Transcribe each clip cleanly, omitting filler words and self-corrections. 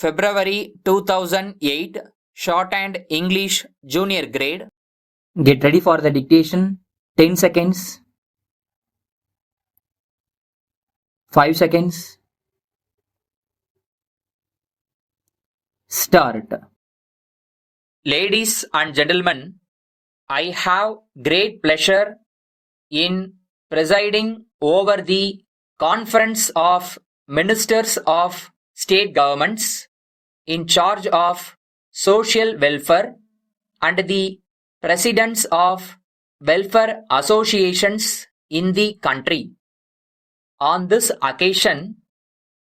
February 2008, Shorthand English Junior Grade. Get ready for the dictation. 10 seconds. 5 seconds. Start. Ladies and gentlemen, I have great pleasure in presiding over the Conference of Ministers of State Governments in charge of social welfare and the presidents of welfare associations in the country. On this occasion,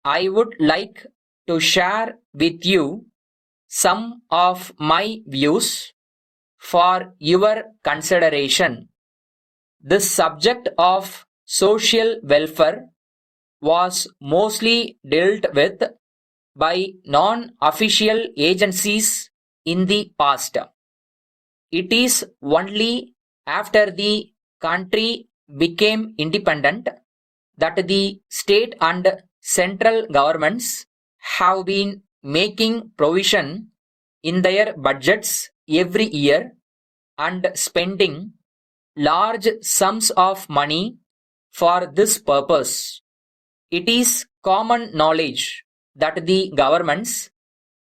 I would like to share with you some of my views for your consideration. The subject of social welfare was mostly dealt with by non-official agencies in the past. It is only after the country became independent that the state and central governments have been making provision in their budgets every year and spending large sums of money for this purpose. It is common knowledge that the governments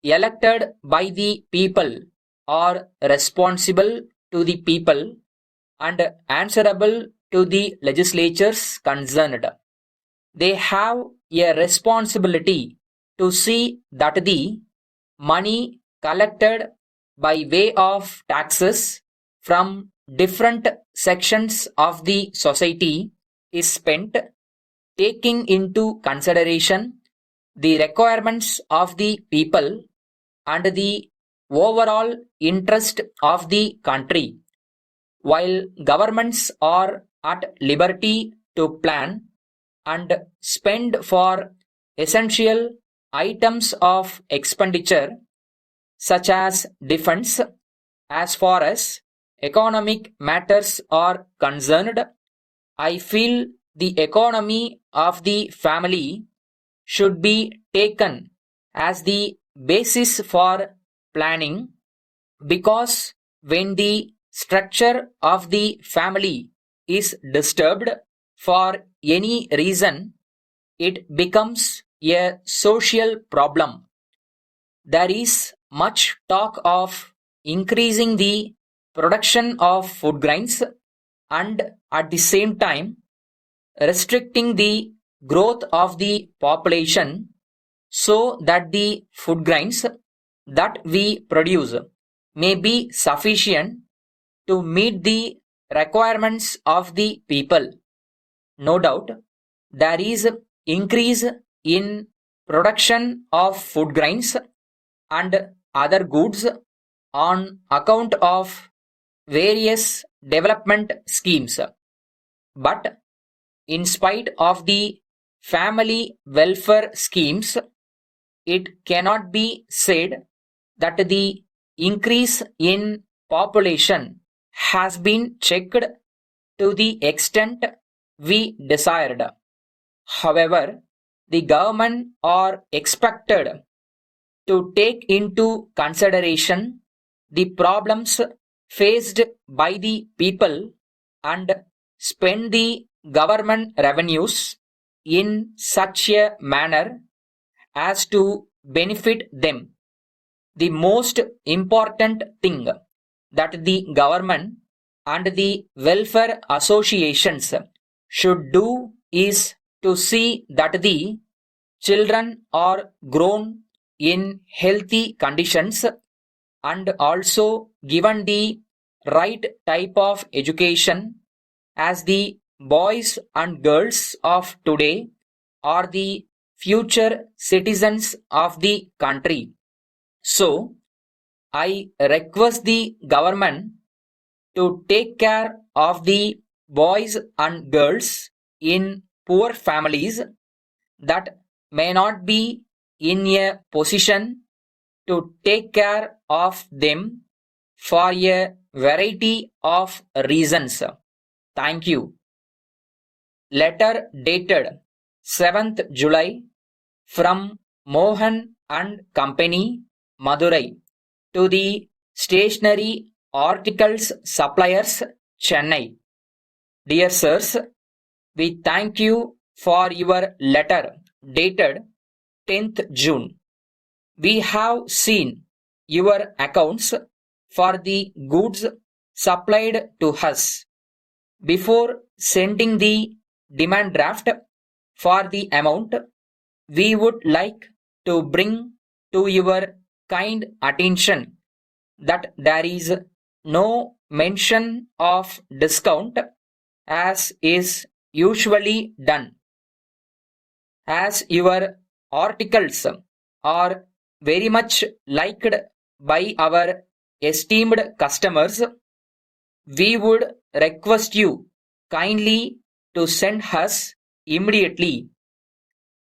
elected by the people are responsible to the people and answerable to the legislatures concerned. They have a responsibility to see that the money collected by way of taxes from different sections of the society is spent taking into consideration the requirements of the people and the overall interest of the country. While governments are at liberty to plan and spend for essential items of expenditure such as defense, as far as economic matters are concerned, I feel the economy of the family should be taken as the basis for planning, because when the structure of the family is disturbed for any reason, it becomes a social problem. There is much talk of increasing the production of food grains and at the same time restricting the growth of the population so that the food grains that we produce may be sufficient to meet the requirements of the people. No doubt, there is increase in production of food grains and other goods on account of various development schemes. But in spite of the family welfare schemes, it cannot be said that the increase in population has been checked to the extent we desired. However, the government are expected to take into consideration the problems faced by the people and spend the government revenues in such a manner as to benefit them. The most important thing that the government and the welfare associations should do is to see that the children are grown in healthy conditions and also given the right type of education, as the boys and girls of today are the future citizens of the country. So, I request the government to take care of the boys and girls in poor families that may not be in a position to take care of them for a variety of reasons. Thank you. Letter dated 7th July from Mohan and Company, Madurai, to the Stationery Articles Suppliers, Chennai. Dear Sirs, we thank you for your letter dated 10th June. We have seen your accounts for the goods supplied to us. Before sending the demand draft for the amount, we would like to bring to your kind attention that there is no mention of discount as is usually done. As your articles are very much liked by our esteemed customers, we would request you kindly to send us immediately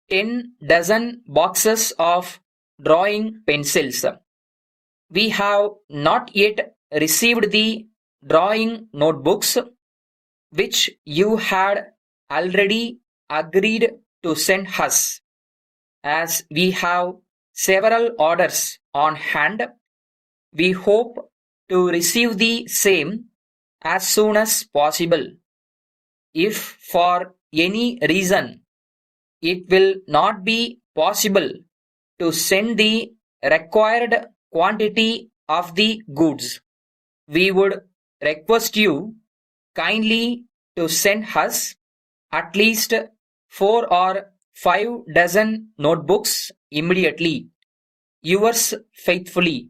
10 dozen boxes of drawing pencils. We have not yet received the drawing notebooks which you had already agreed to send us. As we have several orders on hand, we hope to receive the same as soon as possible. If for any reason it will not be possible to send the required quantity of the goods, we would request you kindly to send us at least 4 or 5 dozen notebooks immediately. Yours faithfully,